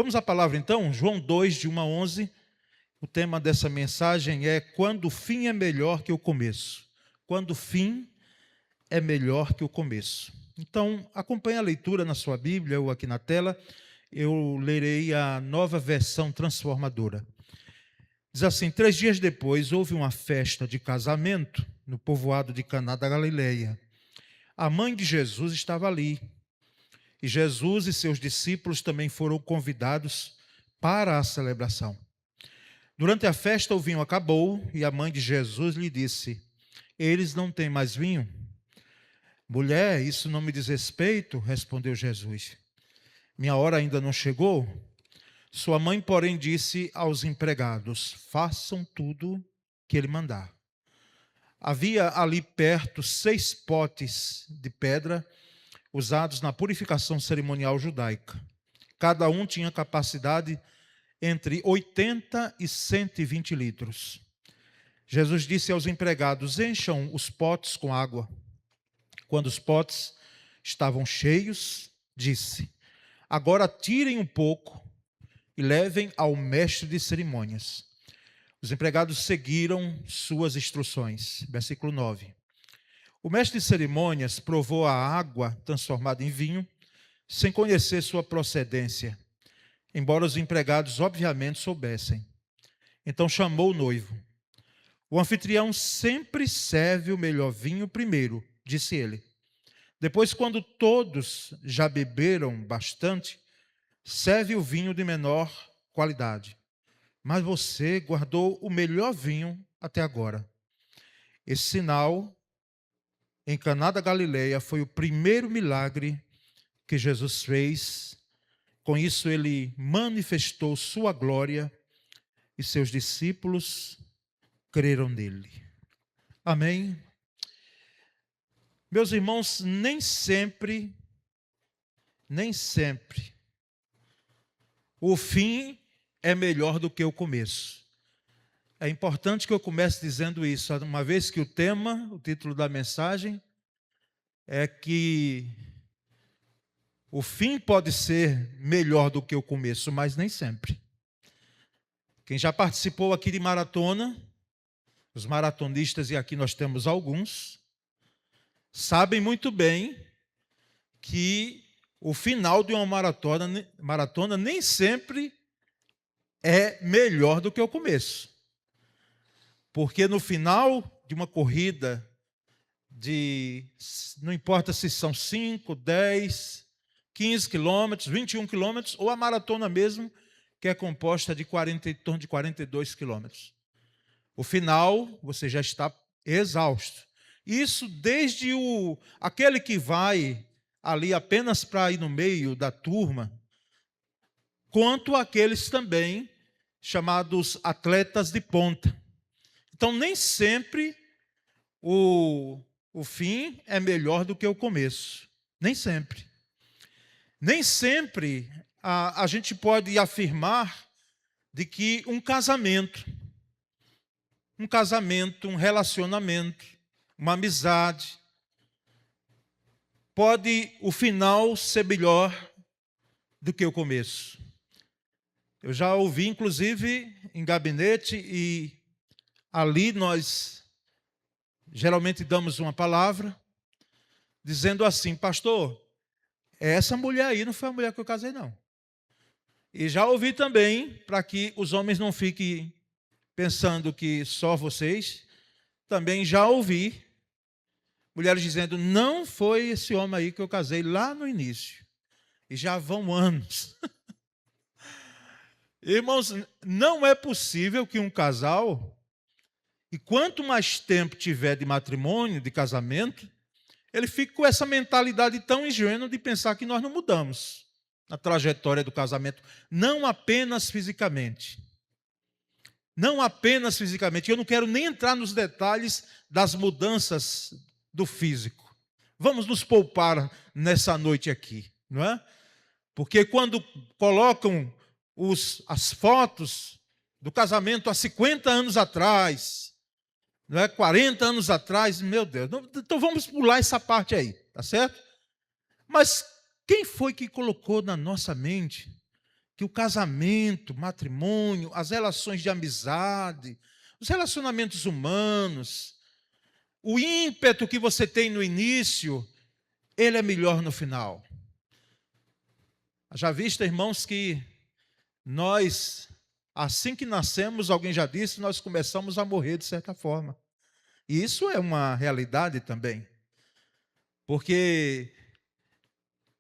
Vamos à palavra então, João 2, de 1 a 11. O tema dessa mensagem é quando o fim é melhor que o começo. Quando o fim é melhor que o começo. Então, acompanhe a leitura na sua Bíblia ou aqui na tela. Eu lerei a Nova Versão Transformadora. Diz assim: 3 dias depois houve uma festa de casamento no povoado de Caná da Galileia. A mãe de Jesus estava ali. E Jesus e seus discípulos também foram convidados para a celebração. Durante a festa o vinho acabou e a mãe de Jesus lhe disse: eles não têm mais vinho? Mulher, isso não me diz respeito, respondeu Jesus. Minha hora ainda não chegou? Sua mãe, porém, disse aos empregados: façam tudo que ele mandar. Havia ali perto 6 potes de pedra usados na purificação cerimonial judaica. Cada um tinha capacidade entre 80 e 120 litros. Jesus disse aos empregados: encham os potes com água. Quando os potes estavam cheios, disse: agora tirem um pouco e levem ao mestre de cerimônias. Os empregados seguiram suas instruções. Versículo 9. O mestre de cerimônias provou a água transformada em vinho, sem conhecer sua procedência, embora os empregados obviamente soubessem. Então chamou o noivo. O anfitrião sempre serve o melhor vinho primeiro, disse ele. Depois, quando todos já beberam bastante, serve o vinho de menor qualidade. Mas você guardou o melhor vinho até agora. Esse sinal em Caná da Galileia foi o primeiro milagre que Jesus fez. Com isso ele manifestou sua glória e seus discípulos creram nele. Amém? Meus irmãos, nem sempre o fim é melhor do que o começo. É importante que eu comece dizendo isso, uma vez que o título da mensagem é que o fim pode ser melhor do que o começo, mas nem sempre. Quem já participou aqui de maratona, os maratonistas, e aqui nós temos alguns, sabem muito bem que o final de uma maratona nem sempre é melhor do que o começo. Porque no final de uma corrida não importa se são 5, 10, 15 quilômetros, 21 quilômetros, ou a maratona mesmo, que é composta de em torno de 42 quilômetros. O final, você já está exausto. Isso desde aquele que vai ali apenas para ir no meio da turma, quanto aqueles também chamados atletas de ponta. Então, nem sempre o fim é melhor do que o começo. Nem sempre. Nem sempre a gente pode afirmar de que um casamento, um relacionamento, uma amizade, pode o final ser melhor do que o começo. Eu já ouvi, inclusive, em gabinete, e ali nós geralmente damos uma palavra, dizendo assim: pastor, essa mulher aí não foi a mulher que eu casei, não. E já ouvi também, para que os homens não fiquem pensando que só vocês, também já ouvi mulheres dizendo: não foi esse homem aí que eu casei lá no início. E já vão anos. Irmãos, não é possível que um casal, e quanto mais tempo tiver de matrimônio, de casamento, ele fique com essa mentalidade tão ingênua de pensar que nós não mudamos na trajetória do casamento, não apenas fisicamente. Não apenas fisicamente. Eu não quero nem entrar nos detalhes das mudanças do físico. Vamos nos poupar nessa noite aqui, não é? Porque quando colocam as fotos do casamento há 50 anos atrás, não é? 40 anos atrás, meu Deus, então vamos pular essa parte aí, tá certo? Mas quem foi que colocou na nossa mente que o casamento, o matrimônio, as relações de amizade, os relacionamentos humanos, o ímpeto que você tem no início, ele é melhor no final. Já visto, irmãos, que nós, assim que nascemos, alguém já disse, nós começamos a morrer de certa forma. E isso é uma realidade também. Porque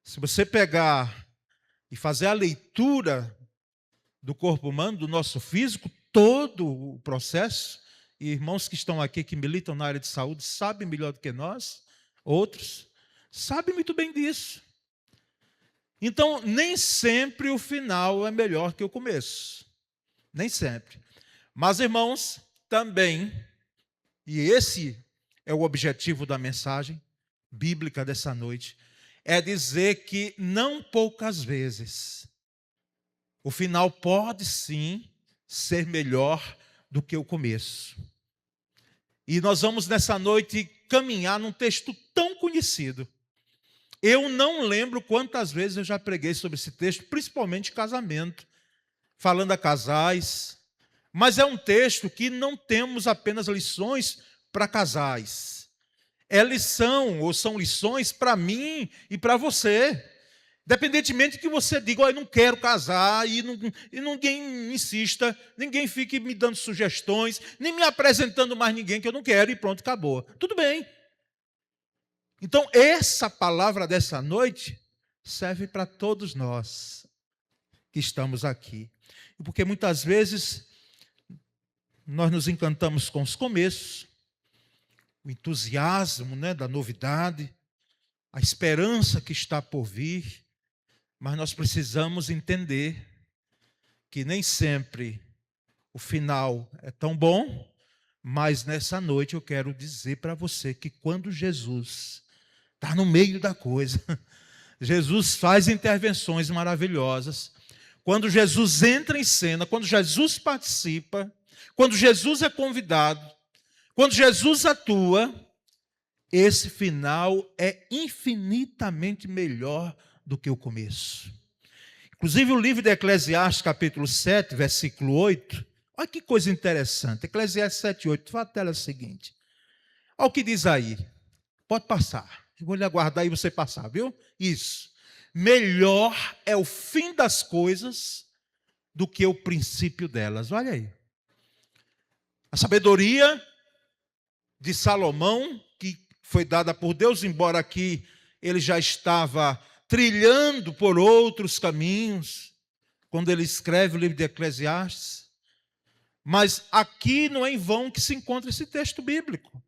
se você pegar e fazer a leitura do corpo humano, do nosso físico, todo o processo, e irmãos que estão aqui, que militam na área de saúde, sabem melhor do que nós, outros, sabem muito bem disso. Então, nem sempre o final é melhor que o começo. Nem sempre. Mas, irmãos, também, e esse é o objetivo da mensagem bíblica dessa noite, é dizer que não poucas vezes o final pode sim ser melhor do que o começo. E nós vamos nessa noite caminhar num texto tão conhecido. Eu não lembro quantas vezes eu já preguei sobre esse texto, principalmente casamento, falando a casais. Mas é um texto que não temos apenas lições para casais. É lição, ou são lições para mim e para você. Independentemente que você diga, eu não quero casar, e ninguém insista, ninguém fique me dando sugestões, nem me apresentando mais ninguém que eu não quero, e pronto, acabou. Tudo bem. Então, essa palavra dessa noite serve para todos nós que estamos aqui. Porque muitas vezes nós nos encantamos com os começos, o entusiasmo, da novidade, a esperança que está por vir, mas nós precisamos entender que nem sempre o final é tão bom, mas nessa noite eu quero dizer para você que quando Jesus está no meio da coisa, Jesus faz intervenções maravilhosas, quando Jesus entra em cena, quando Jesus participa, quando Jesus é convidado, quando Jesus atua, esse final é infinitamente melhor do que o começo. Inclusive o livro de Eclesiastes, capítulo 7, versículo 8, olha que coisa interessante. Eclesiastes 7, 8, fala a tela seguinte. Olha o que diz aí. Pode passar. Eu vou lhe aguardar e você passar, viu? Isso. Melhor é o fim das coisas do que o princípio delas. Olha aí. A sabedoria de Salomão, que foi dada por Deus, embora aqui ele já estava trilhando por outros caminhos, quando ele escreve o livro de Eclesiastes. Mas aqui não é em vão que se encontra esse texto bíblico.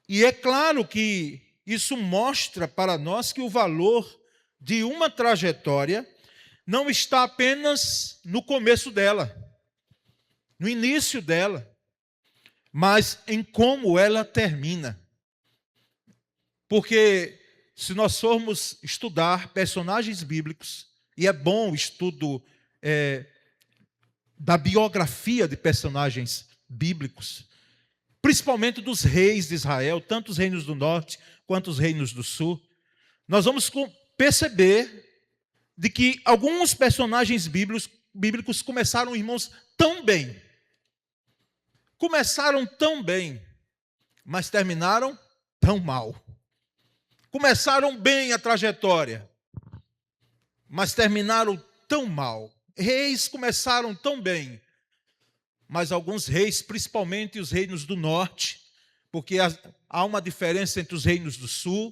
E é claro que isso mostra para nós que o valor de uma trajetória não está apenas no começo dela, no início dela, mas em como ela termina. Porque se nós formos estudar personagens bíblicos, e é bom o estudo da biografia de personagens bíblicos, principalmente dos reis de Israel, tanto os reinos do norte quanto os reinos do sul, nós vamos perceber de que alguns personagens bíblicos começaram, irmãos, tão bem. Começaram tão bem, mas terminaram tão mal. Começaram bem a trajetória, mas terminaram tão mal. Reis começaram tão bem, mas alguns reis, principalmente os reinos do norte, porque há uma diferença entre os reinos do sul,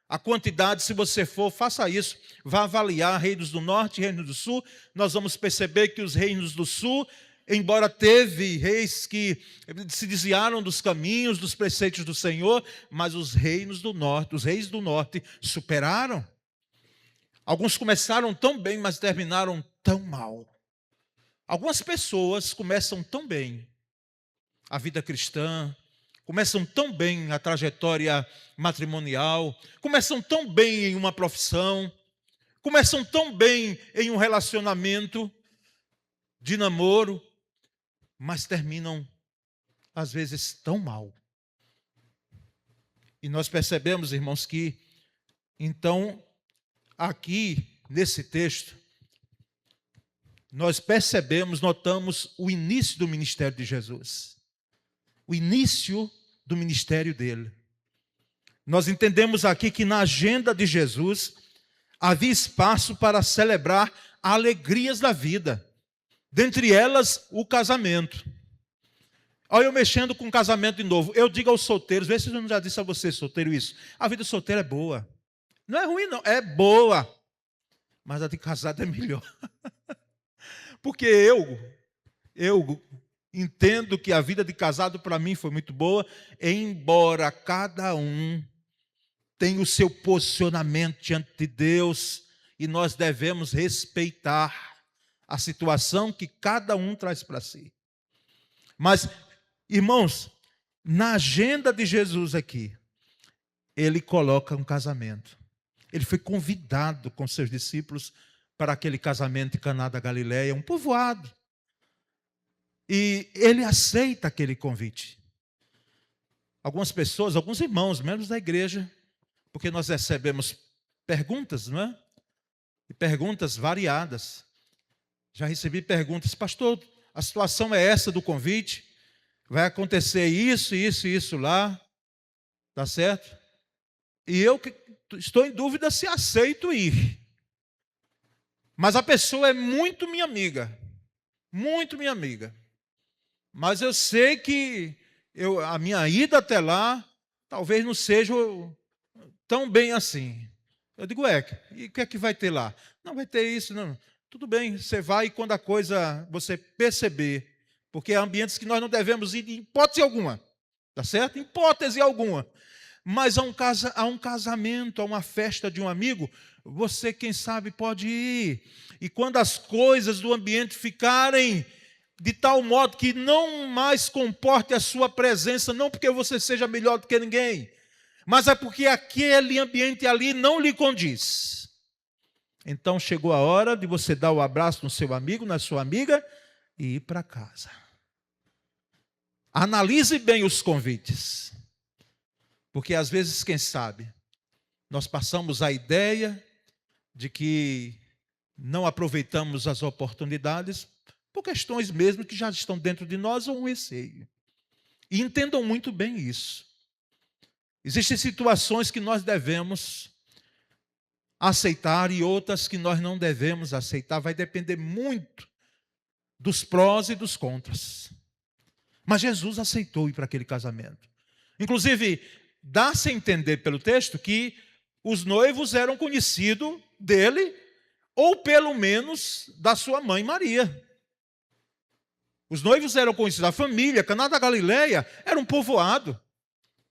a quantidade, se você for, faça isso, vá avaliar reinos do norte e reinos do sul, nós vamos perceber que os reinos do sul, embora teve reis que se desviaram dos caminhos, dos preceitos do Senhor, mas os reis do norte superaram. Alguns começaram tão bem, mas terminaram tão mal. Algumas pessoas começam tão bem a vida cristã, começam tão bem a trajetória matrimonial, começam tão bem em uma profissão, começam tão bem em um relacionamento de namoro, mas terminam, às vezes, tão mal. E nós percebemos, irmãos, que, então, aqui, nesse texto, nós percebemos, notamos o início do ministério de Jesus. O início do ministério dele. Nós entendemos aqui que na agenda de Jesus havia espaço para celebrar alegrias da vida. Dentre elas, o casamento. Olha eu mexendo com casamento de novo. Eu digo aos solteiros, vê se eu não já disse a você, solteiro, isso. A vida solteira é boa. Não é ruim, não. É boa. Mas a de casado é melhor. Porque eu entendo que a vida de casado para mim foi muito boa, embora cada um tenha o seu posicionamento diante de Deus e nós devemos respeitar a situação que cada um traz para si. Mas, irmãos, na agenda de Jesus aqui, ele coloca um casamento. Ele foi convidado com seus discípulos para aquele casamento em Caná da Galileia, um povoado. E ele aceita aquele convite. Algumas pessoas, alguns irmãos, membros da igreja, porque nós recebemos perguntas, não é? E perguntas variadas. Já recebi perguntas, pastor, a situação é essa do convite, vai acontecer isso, isso e isso lá, tá certo? E eu estou em dúvida se aceito ir. Mas a pessoa é muito minha amiga, muito minha amiga. Mas eu sei que a minha ida até lá talvez não seja tão bem assim. Eu digo, e o que é que vai ter lá? Não vai ter isso, não. Tudo bem, você vai quando a coisa você perceber. Porque há ambientes que nós não devemos ir em hipótese alguma. Tá certo? Em hipótese alguma. Mas há um casamento, há uma festa de um amigo, você, quem sabe, pode ir. E quando as coisas do ambiente ficarem de tal modo que não mais comporte a sua presença, não porque você seja melhor do que ninguém, mas é porque aquele ambiente ali não lhe condiz. Então chegou a hora de você dar o abraço no seu amigo, na sua amiga, e ir para casa. Analise bem os convites. Porque às vezes, quem sabe, nós passamos a ideia de que não aproveitamos as oportunidades por questões mesmo que já estão dentro de nós ou um receio. E entendam muito bem isso. Existem situações que nós devemos aceitar e outras que nós não devemos aceitar. Vai depender muito dos prós e dos contras. Mas Jesus aceitou ir para aquele casamento. Inclusive, dá-se a entender pelo texto que os noivos eram conhecidos dele, ou pelo menos da sua mãe Maria. Os noivos eram conhecidos, a família, Caná da Galileia, era um povoado.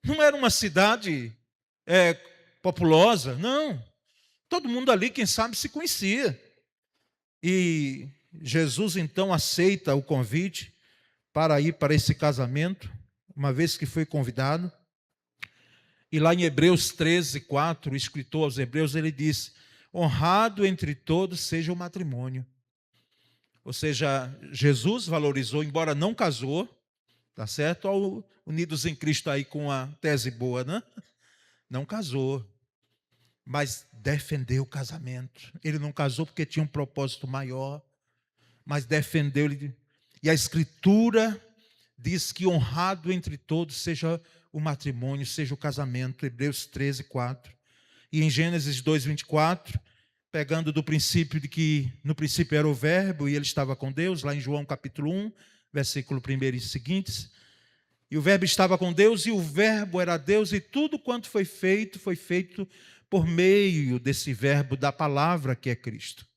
Não era uma cidade populosa, não. Todo mundo ali, quem sabe, se conhecia. E Jesus, então, aceita o convite para ir para esse casamento, uma vez que foi convidado. E lá em Hebreus 13, 4, o escritor aos Hebreus, ele diz, honrado entre todos seja o matrimônio. Ou seja, Jesus valorizou, embora não casou, tá certo? Olha unidos em Cristo aí com a tese boa, né? Não casou, mas defendeu o casamento. Ele não casou porque tinha um propósito maior, mas defendeu. E a Escritura diz que honrado entre todos seja o matrimônio, seja o casamento, Hebreus 13, 4. E em Gênesis 2, 24, pegando do princípio de que no princípio era o verbo e ele estava com Deus, lá em João capítulo 1, versículo 1 e seguintes. E o verbo estava com Deus e o verbo era Deus e tudo quanto foi feito por meio desse verbo da palavra que é Cristo.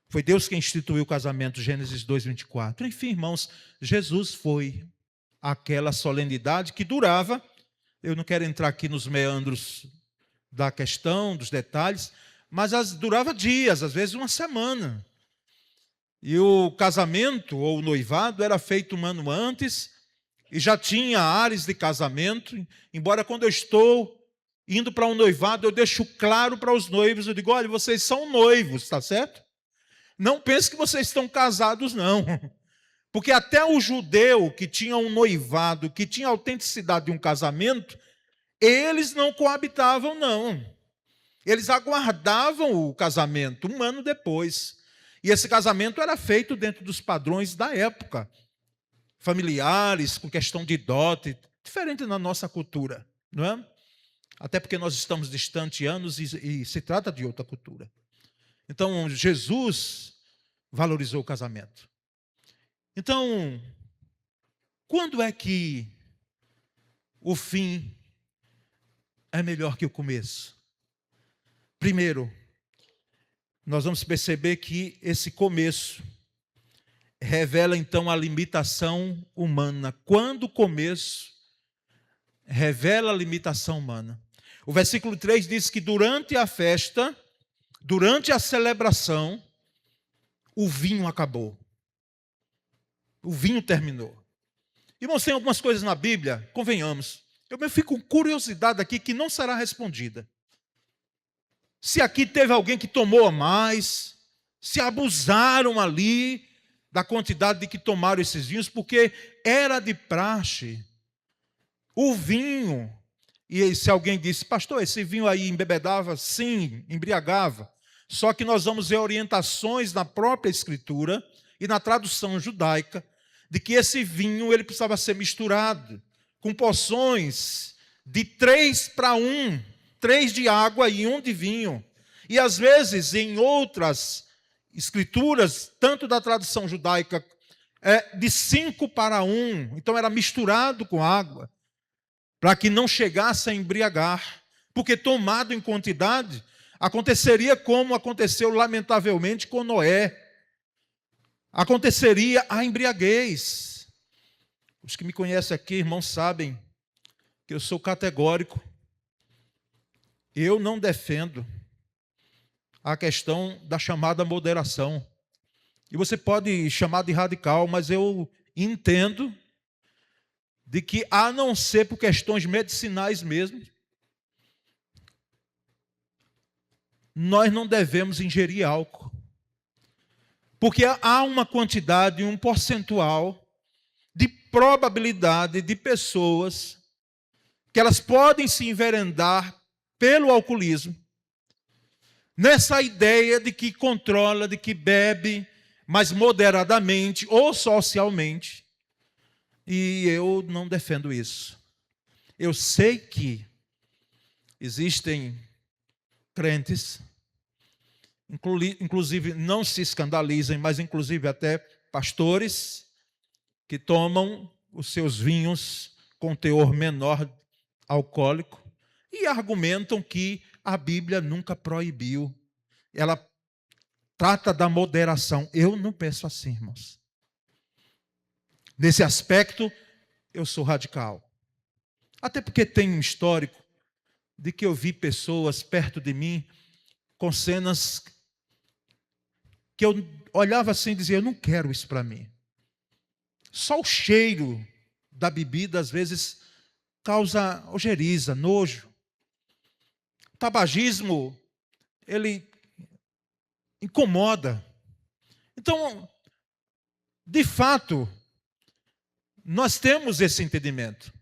Foi Deus quem instituiu o casamento, Gênesis 2, 24. Enfim, irmãos, Jesus foi aquela solenidade que durava, eu não quero entrar aqui nos meandros da questão, dos detalhes, mas durava dias, às vezes uma semana. E o casamento ou o noivado era feito um ano antes e já tinha ares de casamento, embora quando eu estou indo para um noivado, eu deixo claro para os noivos, eu digo, olha, vocês são noivos, está certo? Não pense que vocês estão casados, não. Porque até o judeu que tinha um noivado, que tinha a autenticidade de um casamento, eles não coabitavam, não. Eles aguardavam o casamento um ano depois. E esse casamento era feito dentro dos padrões da época, familiares, com questão de dote, diferente na nossa cultura, não é? Até porque nós estamos distantes anos e se trata de outra cultura. Então, Jesus valorizou o casamento. Então, quando é que o fim é melhor que o começo? Primeiro, nós vamos perceber que esse começo revela então a limitação humana. Quando o começo revela a limitação humana. O versículo 3 diz que durante a festa, durante a celebração, o vinho acabou. O vinho terminou. Irmãos, tem algumas coisas na Bíblia, convenhamos, eu fico com curiosidade aqui que não será respondida. Se aqui teve alguém que tomou a mais, se abusaram ali da quantidade de que tomaram esses vinhos, porque era de praxe o vinho. E se alguém disse, pastor, esse vinho aí embebedava? Sim, embriagava. Só que nós vamos ver orientações na própria Escritura e na tradução judaica, de que esse vinho ele precisava ser misturado com porções de 3 para 1, 3 de água e 1 de vinho. E às vezes em outras escrituras, tanto da tradução judaica, de 5 para 1, então era misturado com água, para que não chegasse a embriagar, porque tomado em quantidade, aconteceria como aconteceu lamentavelmente com Noé. Aconteceria a embriaguez. Os que me conhecem aqui, irmãos, sabem que eu sou categórico. Eu não defendo a questão da chamada moderação. E você pode chamar de radical, mas eu entendo de que, a não ser por questões medicinais mesmo, nós não devemos ingerir álcool. Porque há uma quantidade, um percentual de probabilidade de pessoas que elas podem se enveredar pelo alcoolismo, nessa ideia de que controla, de que bebe, mas moderadamente ou socialmente. E eu não defendo isso. Eu sei que existem crentes, inclusive não se escandalizem, mas inclusive até pastores, que tomam os seus vinhos com teor menor alcoólico e argumentam que a Bíblia nunca proibiu. Ela trata da moderação. Eu não penso assim, irmãos. Nesse aspecto, eu sou radical. Até porque tem um histórico de que eu vi pessoas perto de mim com cenas que eu olhava assim e dizia, eu não quero isso para mim. Só o cheiro da bebida, às vezes, causa ojeriza, nojo. O tabagismo, ele incomoda. Então, de fato, nós temos esse entendimento.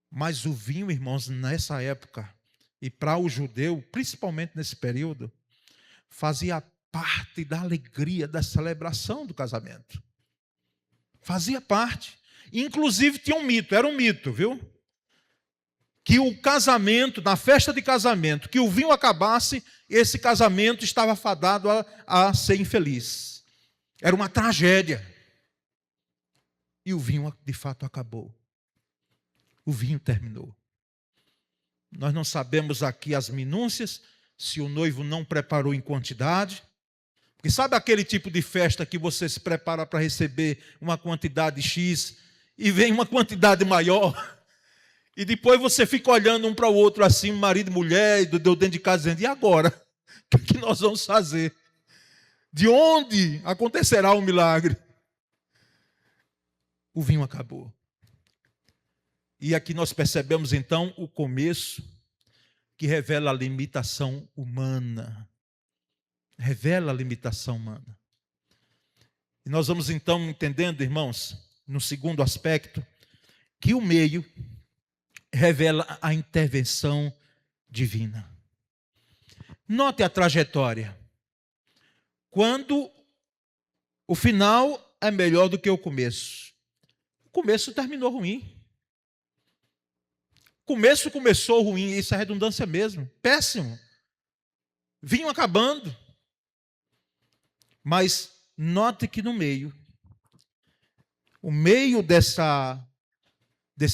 Mas o vinho, irmãos, nessa época, e para o judeu, principalmente nesse período, fazia parte da alegria, da celebração do casamento. Fazia parte. Inclusive tinha um mito, era um mito, viu? Que o casamento, na festa de casamento, que o vinho acabasse, esse casamento estava fadado a ser infeliz. Era uma tragédia. E o vinho, de fato, acabou. O vinho terminou. Nós não sabemos aqui as minúcias, se o noivo não preparou em quantidade. Porque sabe aquele tipo de festa que você se prepara para receber uma quantidade X e vem uma quantidade maior? E depois você fica olhando um para o outro assim, marido e mulher, dentro de casa, dizendo, e agora? O que nós vamos fazer? De onde acontecerá o milagre? O vinho acabou. E aqui nós percebemos então o começo que revela a limitação humana. Revela a limitação humana. E nós vamos então entendendo, irmãos, no segundo aspecto, que o meio revela a intervenção divina. Note a trajetória. quando o final é melhor do que o começo. O começo terminou ruim. O começo começou ruim, isso é redundância mesmo, péssimo. Vinham acabando. Mas note que no meio, o meio desse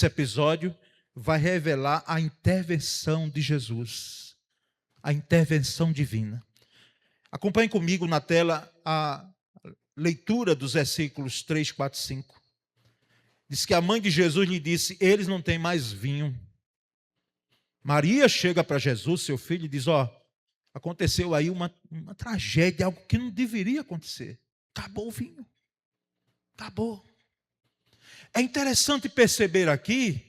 episódio vai revelar a intervenção de Jesus, a intervenção divina. Acompanhe comigo na tela a leitura dos versículos 3, 4, 5. Diz que a mãe de Jesus lhe disse: eles não têm mais vinho. Maria chega para Jesus, seu filho, e diz: aconteceu aí uma tragédia, algo que não deveria acontecer. Acabou o vinho. Acabou. É interessante perceber aqui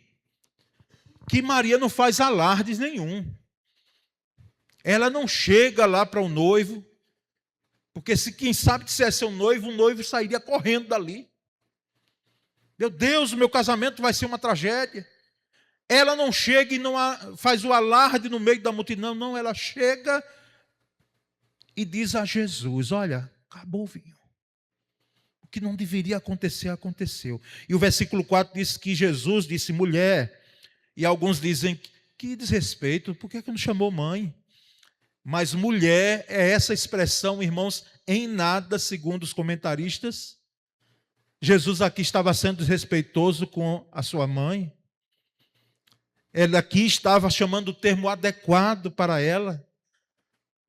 que Maria não faz alardes nenhum. Ela não chega lá para o noivo, porque se quem sabe que se é seu noivo, o noivo sairia correndo dali. Meu Deus, o meu casamento vai ser uma tragédia. Ela não chega e não faz o alarde no meio da multidão, não, ela chega e diz a Jesus: olha, acabou o vinho. O que não deveria acontecer, aconteceu. E o versículo 4 diz que Jesus disse: mulher, e alguns dizem: que desrespeito, por que não chamou mãe? Mas mulher é essa expressão, irmãos, em nada, segundo os comentaristas. Jesus aqui estava sendo desrespeitoso com a sua mãe. Ele aqui estava chamando o termo adequado para ela.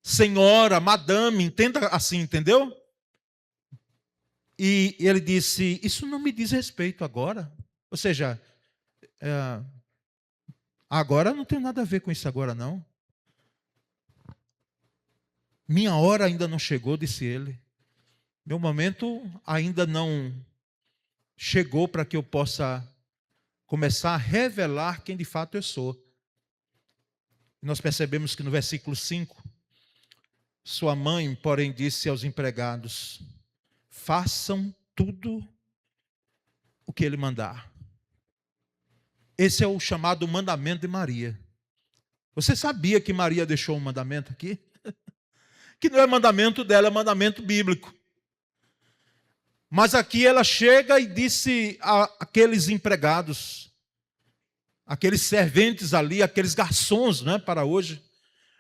Senhora, madame, entenda assim, entendeu? E ele disse: isso não me diz respeito agora. Ou seja, agora não tem nada a ver com isso agora não. Minha hora ainda não chegou, disse ele. Meu momento ainda não chegou para que eu possa começar a revelar quem de fato eu sou. Nós percebemos que no versículo 5, sua mãe, porém, disse aos empregados: façam tudo o que ele mandar. Esse é o chamado mandamento de Maria. Você sabia que Maria deixou um mandamento aqui? Que não é mandamento dela, é mandamento bíblico. Mas aqui ela chega e disse àqueles empregados, aqueles serventes ali, aqueles garçons, né, para hoje: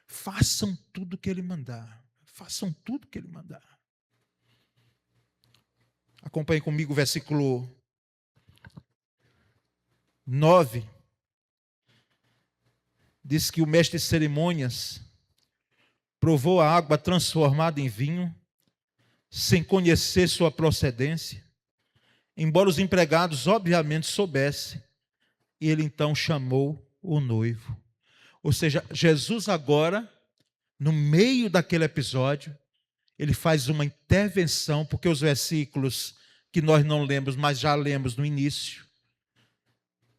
façam tudo o que ele mandar. Façam tudo o que ele mandar. Acompanhe comigo o versículo 9. Diz que o mestre de cerimônias provou a água transformada em vinho, sem conhecer sua procedência, embora os empregados obviamente soubessem, e ele então chamou o noivo. Ou seja, Jesus agora, no meio daquele episódio, ele faz uma intervenção, porque os versículos que nós não lemos, mas já lemos no início,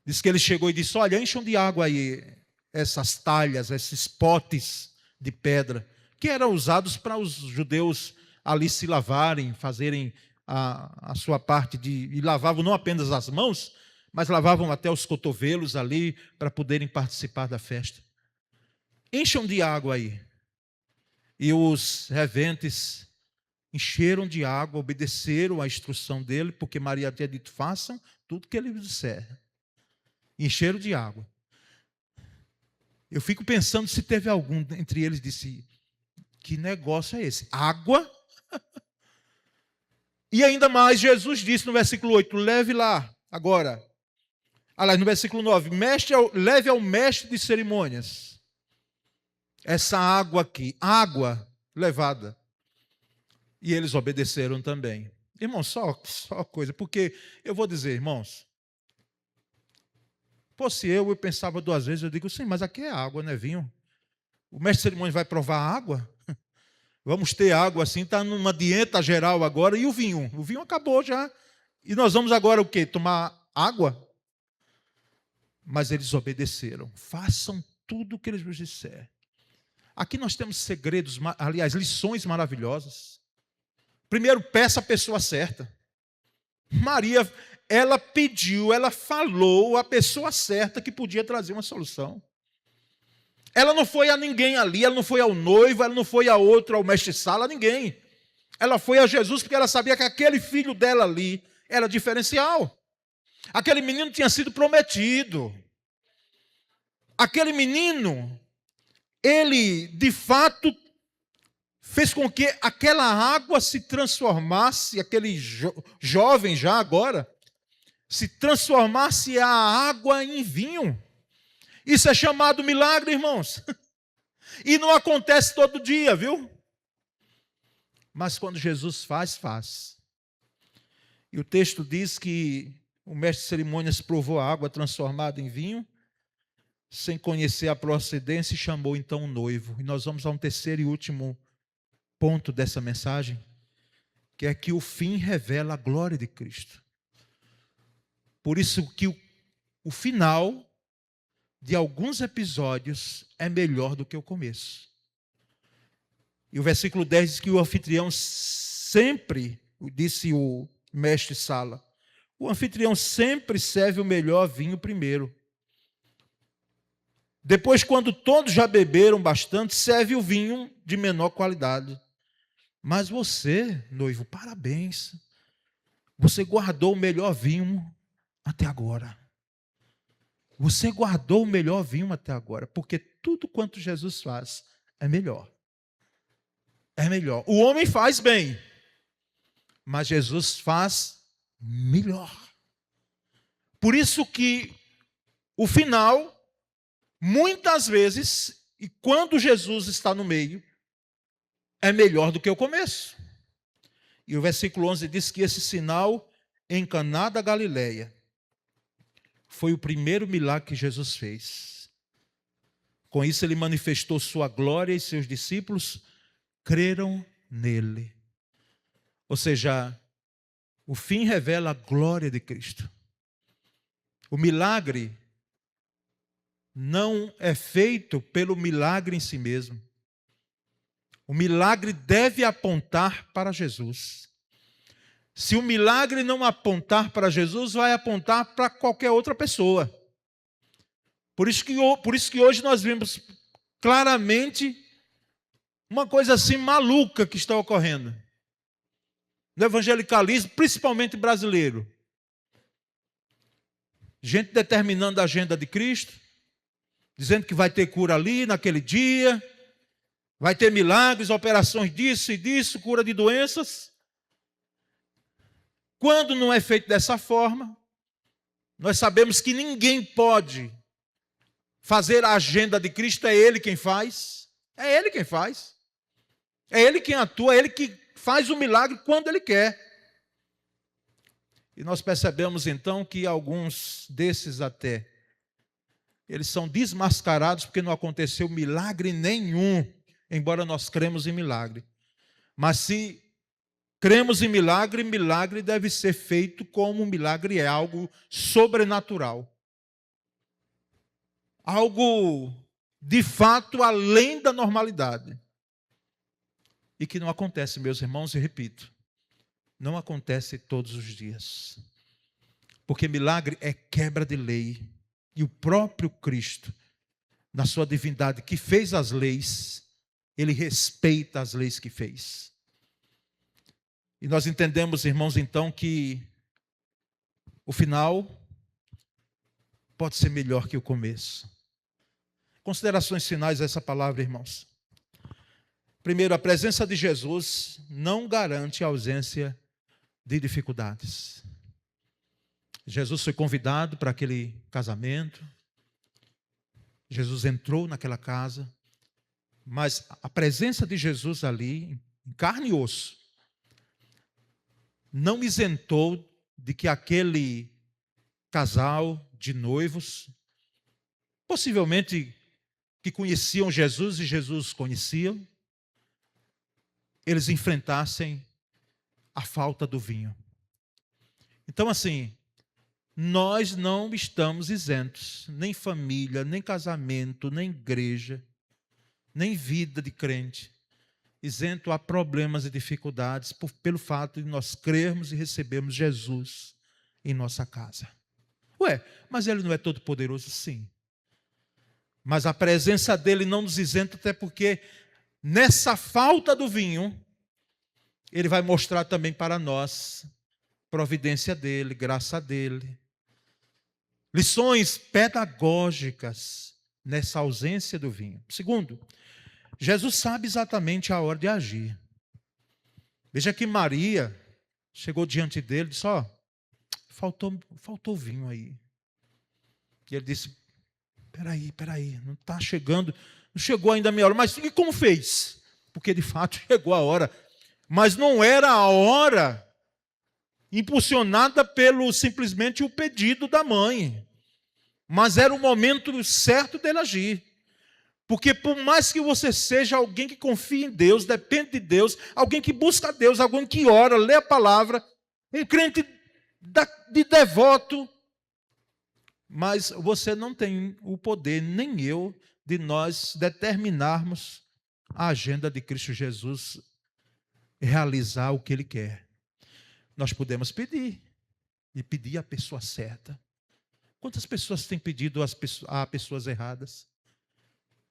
diz que ele chegou e disse: olha, encham de água aí essas talhas, esses potes de pedra, que eram usados para os judeus ali se lavarem, fazerem a sua parte e lavavam não apenas as mãos, mas lavavam até os cotovelos ali para poderem participar da festa. Encham de água aí. E os serventes encheram de água, obedeceram à instrução dele, porque Maria tinha dito: façam tudo que ele disser. Encheram de água. Eu fico pensando se teve algum entre eles que disse: que negócio é esse? Água? E ainda mais, Jesus disse no versículo 8: leve lá, agora. Aliás, no versículo 9: leve ao mestre de cerimônias essa água aqui, água levada. E eles obedeceram também. Irmãos, só coisa, porque eu vou dizer, irmãos, fosse eu pensava duas vezes, eu digo: sim, mas aqui é água, não é vinho. O mestre de cerimônias vai provar água? Vamos ter água assim, está numa dieta geral agora. E o vinho? O vinho acabou já. E nós vamos agora o quê? Tomar água? Mas eles obedeceram. Façam tudo o que ele vos disser. Aqui nós temos segredos, aliás, lições maravilhosas. Primeiro, peça a pessoa certa. Maria, ela pediu, ela falou a pessoa certa que podia trazer uma solução. Ela não foi a ninguém ali, ela não foi ao noivo, ela não foi a outro, ao mestre-sala, a ninguém. Ela foi a Jesus porque ela sabia que aquele filho dela ali era diferencial. Aquele menino tinha sido prometido. Aquele menino, ele de fato fez com que aquela água se transformasse, aquele jovem já agora, se transformasse a água em vinho. Isso é chamado milagre, irmãos. E não acontece todo dia, viu? Mas quando Jesus faz, faz. E o texto diz que o mestre de cerimônias provou a água transformada em vinho, sem conhecer a procedência, e chamou então o noivo. E nós vamos a um terceiro e último ponto dessa mensagem, que é que o fim revela a glória de Cristo. Por isso que o final de alguns episódios é melhor do que o começo. E o versículo 10 diz que o anfitrião sempre, disse o mestre Sala, o anfitrião sempre serve o melhor vinho primeiro. Depois, quando todos já beberam bastante, serve o vinho de menor qualidade. Mas você, noivo, parabéns. Você guardou o melhor vinho até agora. Você guardou o melhor vinho até agora, porque tudo quanto Jesus faz é melhor. É melhor. O homem faz bem, mas Jesus faz melhor. Por isso que o final, muitas vezes, e quando Jesus está no meio, é melhor do que o começo. E o versículo 11 diz que esse sinal em Caná da Galileia foi o primeiro milagre que Jesus fez. Com isso ele manifestou sua glória e seus discípulos creram nele. Ou seja, o fim revela a glória de Cristo. O milagre não é feito pelo milagre em si mesmo. O milagre deve apontar para Jesus. Se o milagre não apontar para Jesus, vai apontar para qualquer outra pessoa. Por isso que hoje nós vemos claramente uma coisa assim maluca que está ocorrendo no evangelicalismo, principalmente brasileiro. Gente determinando a agenda de Cristo, dizendo que vai ter cura ali, naquele dia, vai ter milagres, operações disso e disso, cura de doenças. Quando não é feito dessa forma, nós sabemos que ninguém pode fazer a agenda de Cristo, é Ele quem faz. É Ele quem faz. É Ele quem atua, é Ele que faz o milagre quando Ele quer. E nós percebemos então que alguns desses até, eles são desmascarados porque não aconteceu milagre nenhum, embora nós cremos em milagre. Mas se cremos em milagre, milagre deve ser feito como um milagre é, algo sobrenatural. Algo, de fato, além da normalidade. E que não acontece, meus irmãos, e repito, não acontece todos os dias. Porque milagre é quebra de lei. E o próprio Cristo, na sua divindade, que fez as leis, Ele respeita as leis que fez. E nós entendemos, irmãos, então, que o final pode ser melhor que o começo. Considerações finais dessa palavra, irmãos. Primeiro, a presença de Jesus não garante a ausência de dificuldades. Jesus foi convidado para aquele casamento. Jesus entrou naquela casa. Mas a presença de Jesus ali, em carne e osso, não isentou de que aquele casal de noivos, possivelmente que conheciam Jesus e Jesus conheciam, eles enfrentassem a falta do vinho. Então, assim, nós não estamos isentos, nem família, nem casamento, nem igreja, nem vida de crente, isento a problemas e dificuldades pelo fato de nós crermos e recebermos Jesus em nossa casa. Ué, mas Ele não é todo poderoso? Sim. Mas a presença dEle não nos isenta, até porque nessa falta do vinho, Ele vai mostrar também para nós providência dele, graça dele. Lições pedagógicas nessa ausência do vinho. Segundo, Jesus sabe exatamente a hora de agir. Veja que Maria chegou diante dele e disse, faltou vinho aí. E ele disse, peraí, não está chegando, não chegou ainda a minha hora. Mas e como fez? Porque de fato chegou a hora. Mas não era a hora impulsionada pelo simplesmente o pedido da mãe. Mas era o momento certo dele agir. Porque por mais que você seja alguém que confia em Deus, depende de Deus, alguém que busca a Deus, alguém que ora, lê a palavra, um crente de devoto, mas você não tem o poder, nem eu, de nós determinarmos a agenda de Cristo Jesus, realizar o que Ele quer. Nós podemos pedir, e pedir a pessoa certa. Quantas pessoas têm pedido a pessoas erradas?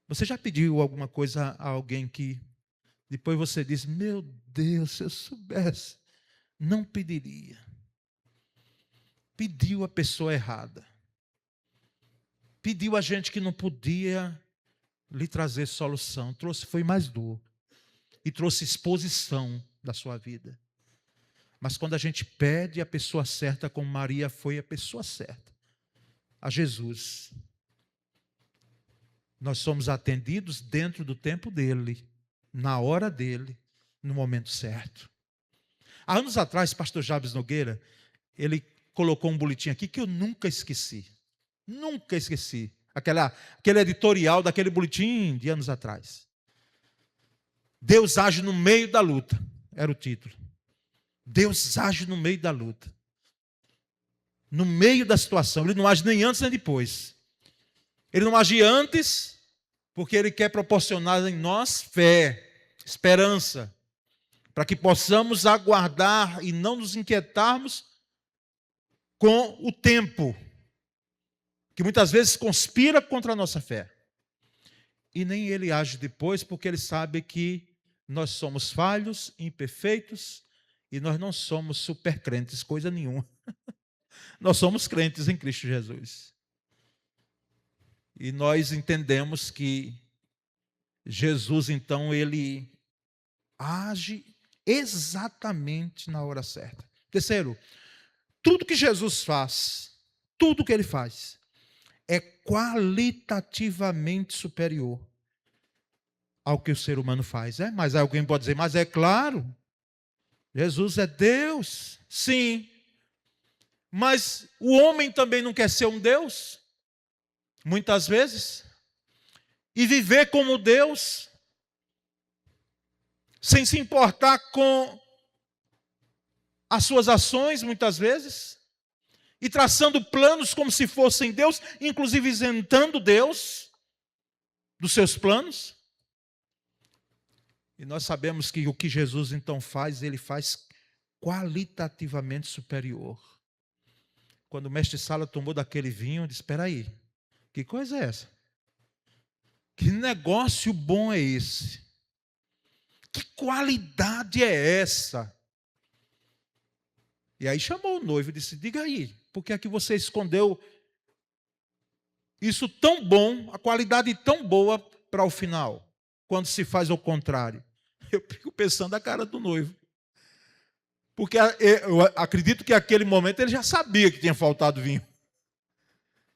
Você já pediu alguma coisa a alguém que depois você diz, meu Deus, se eu soubesse, não pediria. Pediu a pessoa errada. Pediu a gente que não podia lhe trazer solução. Foi mais dor. E trouxe exposição da sua vida. Mas quando a gente pede a pessoa certa, como Maria foi a pessoa certa, a Jesus, nós somos atendidos dentro do tempo dele, na hora dele, no momento certo. Há anos atrás, pastor Jabes Nogueira, ele colocou um boletim aqui que eu nunca esqueci. Nunca esqueci. Aquele editorial daquele boletim de anos atrás. Deus age no meio da luta, era o título. Deus age no meio da luta. No meio da situação. Ele não age nem antes nem depois. Ele não age antes, porque Ele quer proporcionar em nós fé, esperança, para que possamos aguardar e não nos inquietarmos com o tempo, que muitas vezes conspira contra a nossa fé. E nem Ele age depois, porque Ele sabe que nós somos falhos, imperfeitos, e nós não somos supercrentes, coisa nenhuma. Nós somos crentes em Cristo Jesus. E nós entendemos que Jesus, então, Ele age exatamente na hora certa. Terceiro, tudo que Jesus faz, tudo que Ele faz, é qualitativamente superior ao que o ser humano faz. Mas alguém pode dizer, mas é claro, Jesus é Deus. Sim. Mas o homem também não quer ser um Deus, muitas vezes, e viver como Deus, sem se importar com as suas ações, muitas vezes, e traçando planos como se fossem Deus, inclusive isentando Deus dos seus planos. E nós sabemos que o que Jesus então faz, Ele faz qualitativamente superior. Quando o mestre Sala tomou daquele vinho, disse, espera aí, que coisa é essa? Que negócio bom é esse? Que qualidade é essa? E aí chamou o noivo e disse, diga aí, por que é que você escondeu isso tão bom, a qualidade tão boa para o final, quando se faz ao contrário? Eu fico pensando na cara do noivo. Porque eu acredito que naquele momento ele já sabia que tinha faltado vinho.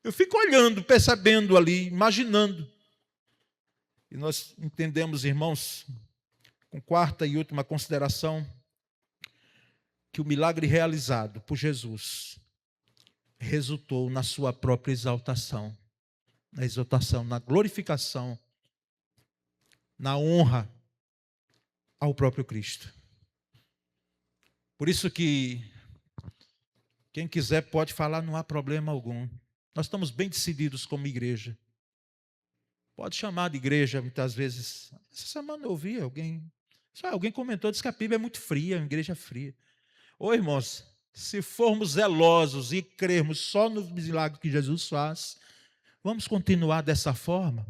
Eu fico olhando, percebendo ali, imaginando. E nós entendemos, irmãos, com quarta e última consideração, que o milagre realizado por Jesus resultou na sua própria exaltação, na glorificação, na honra ao próprio Cristo. Por isso que quem quiser pode falar, não há problema algum. Nós estamos bem decididos como igreja. Pode chamar de igreja, muitas vezes. Essa semana eu ouvi alguém comentou, disse que a Bíblia é muito fria, uma igreja fria. Ô irmãos, se formos zelosos e crermos só nos milagres que Jesus faz, vamos continuar dessa forma,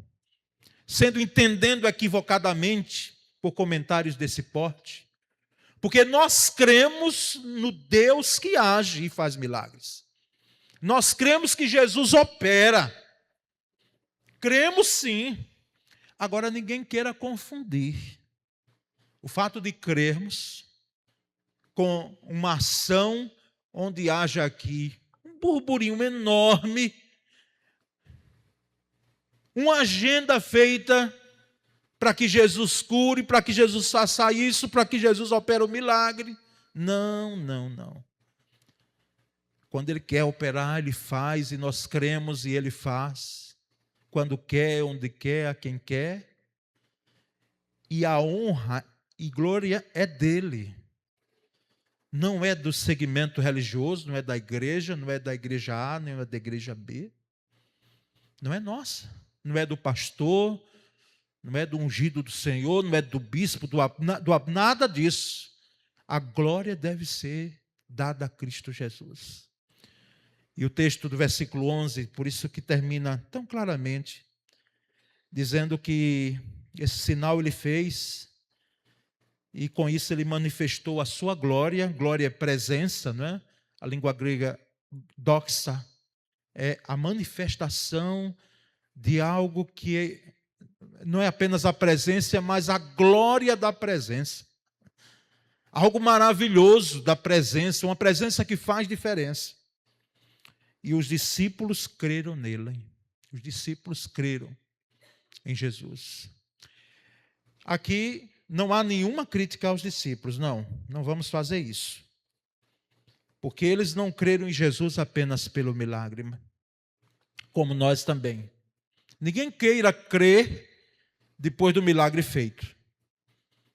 entendendo equivocadamente por comentários desse porte, Porque nós cremos no Deus que age e faz milagres. Nós cremos que Jesus opera. Cremos sim. Agora ninguém queira confundir o fato de crermos com uma ação onde haja aqui um burburinho enorme, uma agenda feita para que Jesus cure, para que Jesus faça isso, para que Jesus opere o milagre. Não, não, não. Quando Ele quer operar, Ele faz, e nós cremos e Ele faz. Quando quer, onde quer, a quem quer. E a honra e glória é dEle. Não é do segmento religioso, não é da igreja, não é da igreja A, não é da igreja B. Não é nossa, não é do pastor, não é do ungido do Senhor, não é do bispo, nada disso. A glória deve ser dada a Cristo Jesus. E o texto do versículo 11, por isso que termina tão claramente, dizendo que esse sinal Ele fez, e com isso Ele manifestou a sua glória. Glória é presença, não é? A língua grega doxa é a manifestação de algo que não é apenas a presença, mas a glória da presença. Algo maravilhoso da presença, uma presença que faz diferença. E os discípulos creram nele. Os discípulos creram em Jesus. Aqui não há nenhuma crítica aos discípulos, não vamos fazer isso. Porque eles não creram em Jesus apenas pelo milagre, como nós também. Ninguém queira crer depois do milagre feito.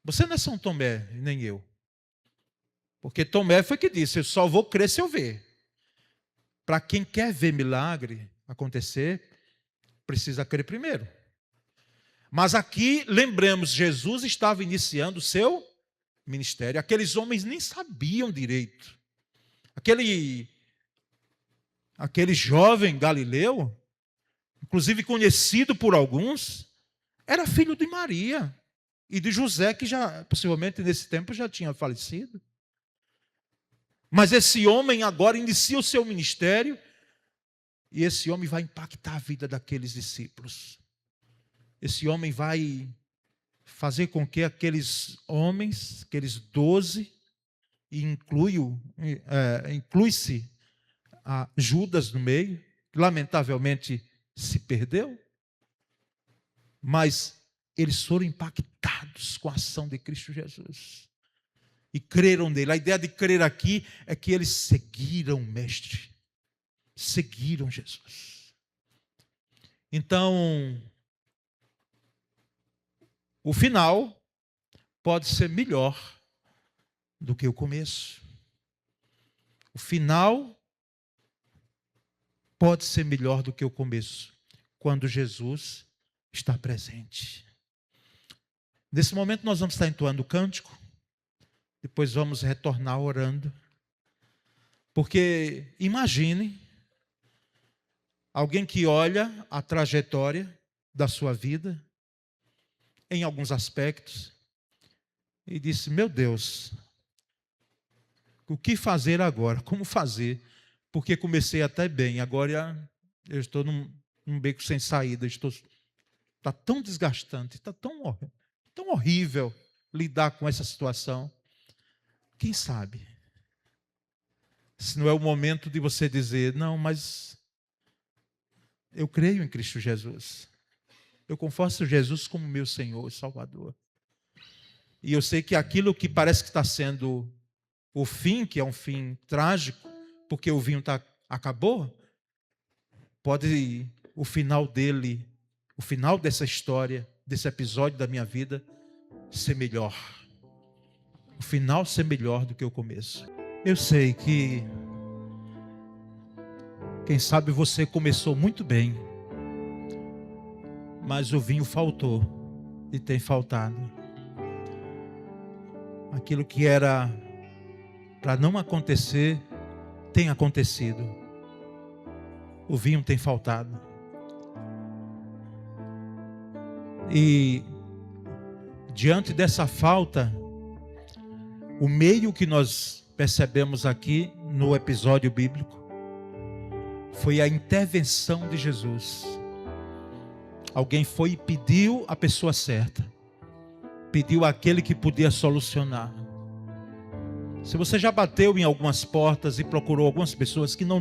Você não é São Tomé, nem eu. Porque Tomé foi que disse, eu só vou crer se eu ver. Para quem quer ver milagre acontecer, precisa crer primeiro. Mas aqui, lembramos, Jesus estava iniciando o seu ministério. Aqueles homens nem sabiam direito. Aquele jovem galileu, inclusive conhecido por alguns, era filho de Maria e de José, que já, possivelmente nesse tempo, já tinha falecido. Mas esse homem agora inicia o seu ministério e esse homem vai impactar a vida daqueles discípulos. Esse homem vai fazer com que aqueles homens, aqueles 12, e inclui-se a Judas no meio, lamentavelmente se perdeu, mas eles foram impactados com a ação de Cristo Jesus e creram nele. A ideia de crer aqui é que eles seguiram o Mestre, seguiram Jesus. Então, o final pode ser melhor do que o começo. O final pode ser melhor do que o começo, quando Jesus está presente. Nesse momento nós vamos estar entoando o cântico, depois vamos retornar orando, porque imagine alguém que olha a trajetória da sua vida, em alguns aspectos, e disse, meu Deus, o que fazer agora? Como fazer? Porque comecei até bem, agora eu estou num beco sem saída, está tão desgastante, está tão horrível lidar com essa situação. Quem sabe? Se não é o momento de você dizer, não, mas eu creio em Cristo Jesus. Eu confesso Jesus como meu Senhor e Salvador. E eu sei que aquilo que parece que está sendo o fim, que é um fim trágico, porque o vinho acabou, pode o final dele, o final dessa história, desse episódio da minha vida, ser melhor. O final ser melhor do que o começo. Eu sei que, quem sabe você começou muito bem, mas o vinho faltou e tem faltado. Aquilo que era para não acontecer, tem acontecido. O vinho tem faltado. E diante dessa falta, O meio que nós percebemos aqui no episódio bíblico foi a intervenção de Jesus. Alguém foi e pediu a pessoa certa. Pediu àquele que podia solucionar. Se você já bateu em algumas portas e procurou algumas pessoas que não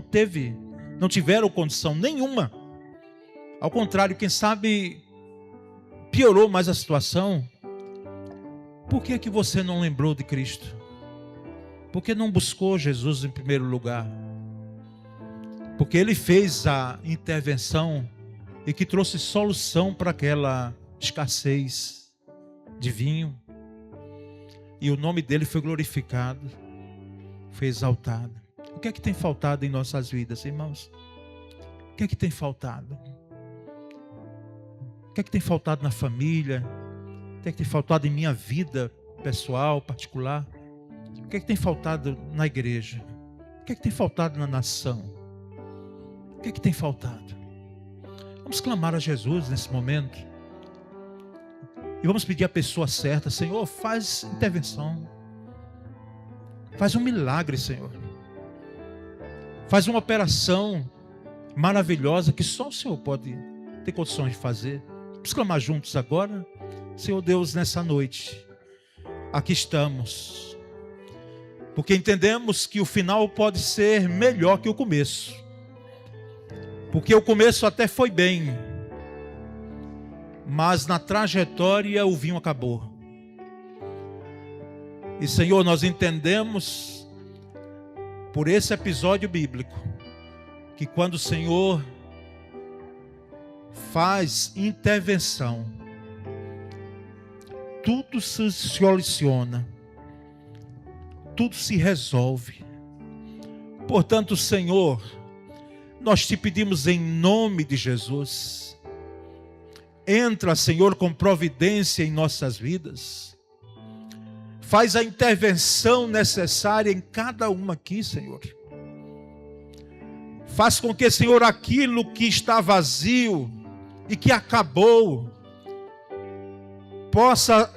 tiveram condição nenhuma, ao contrário, quem sabe piorou mais a situação, por que que você não lembrou de Cristo? Por que não buscou Jesus em primeiro lugar? Porque Ele fez a intervenção e que trouxe solução para aquela escassez de vinho. E o nome dele foi glorificado, foi exaltado. O que é que tem faltado em nossas vidas, irmãos? O que é que tem faltado? O que é que tem faltado na família? O que é que tem faltado em minha vida pessoal, particular? O que é que tem faltado na igreja? O que é que tem faltado na nação? O que é que tem faltado? Vamos clamar a Jesus nesse momento. E vamos pedir à pessoa certa: Senhor, faz intervenção. Faz um milagre, Senhor. Faz uma operação maravilhosa que só o Senhor pode ter condições de fazer. Vamos clamar juntos agora. Senhor Deus, nessa noite, aqui estamos. Porque entendemos que o final pode ser melhor que o começo. Porque o começo até foi bem, mas na trajetória o vinho acabou. E Senhor, nós entendemos por esse episódio bíblico que quando o Senhor faz intervenção, tudo se soluciona, tudo se resolve. Portanto, Senhor, nós te pedimos em nome de Jesus, entra, Senhor, com providência em nossas vidas. Faz a intervenção necessária em cada uma aqui, Senhor. Faz com que, Senhor, aquilo que está vazio e que acabou, possa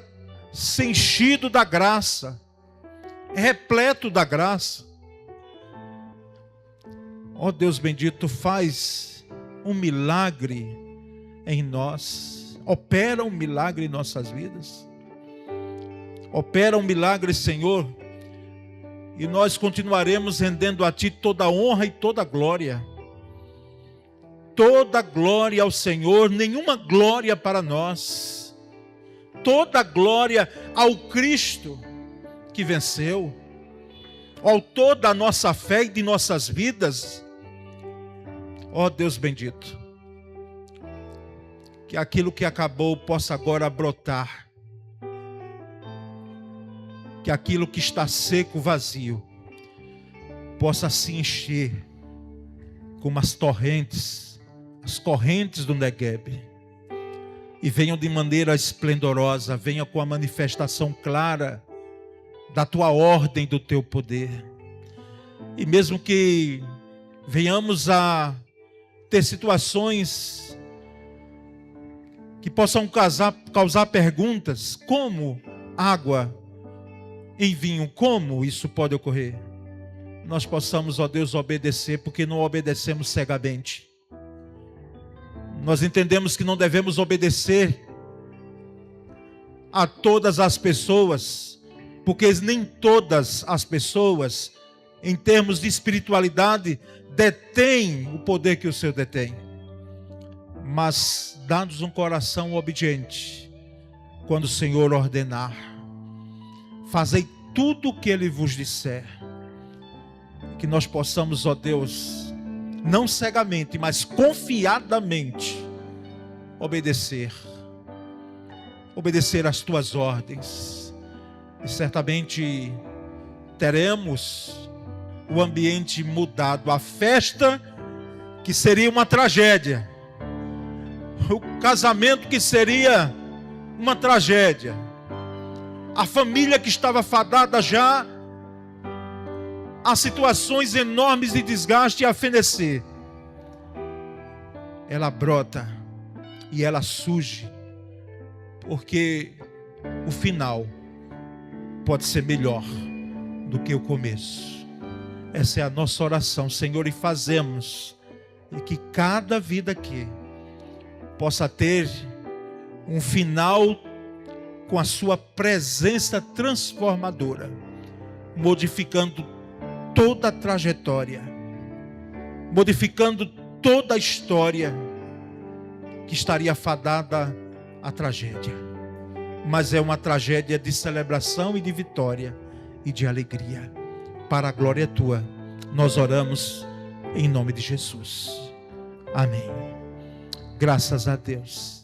ser enchido da graça, repleto da graça. Ó Deus bendito, faz um milagre em nós, opera um milagre em nossas vidas, opera um milagre, Senhor, e nós continuaremos rendendo a Ti toda a honra e toda a glória. Toda glória ao Senhor, nenhuma glória para nós. Toda glória ao Cristo que venceu, ao autor da nossa fé e de nossas vidas. Ó Deus bendito, que aquilo que acabou possa agora brotar, que aquilo que está seco, vazio, possa se encher como as correntes do Negueb, e venham de maneira esplendorosa, venham com a manifestação clara da Tua ordem, do Teu poder. E mesmo que venhamos a ter situações que possam causar perguntas, como água em vinho, como isso pode ocorrer? Nós possamos, ó Deus, obedecer, porque não obedecemos cegamente. Nós entendemos que não devemos obedecer a todas as pessoas, porque nem todas as pessoas, em termos de espiritualidade, detêm o poder que o Senhor detém. Mas dá-nos um coração obediente, quando o Senhor ordenar. Fazei tudo o que Ele vos disser. Que nós possamos, ó Deus, não cegamente, mas confiadamente, obedecer às Tuas ordens. E certamente teremos o ambiente mudado. A festa que seria uma tragédia, o casamento que seria uma tragédia, a família que estava fadada já a situações enormes de desgaste e a fenecer, ela brota e ela surge, porque o final pode ser melhor do que o começo. Essa é a nossa oração, Senhor, e fazemos, e que cada vida aqui possa ter um final com a sua presença transformadora, modificando toda a trajetória, modificando toda a história que estaria fadada à tragédia. Mas é uma tragédia de celebração e de vitória e de alegria. Para a glória tua, nós oramos em nome de Jesus. Amém. Graças a Deus.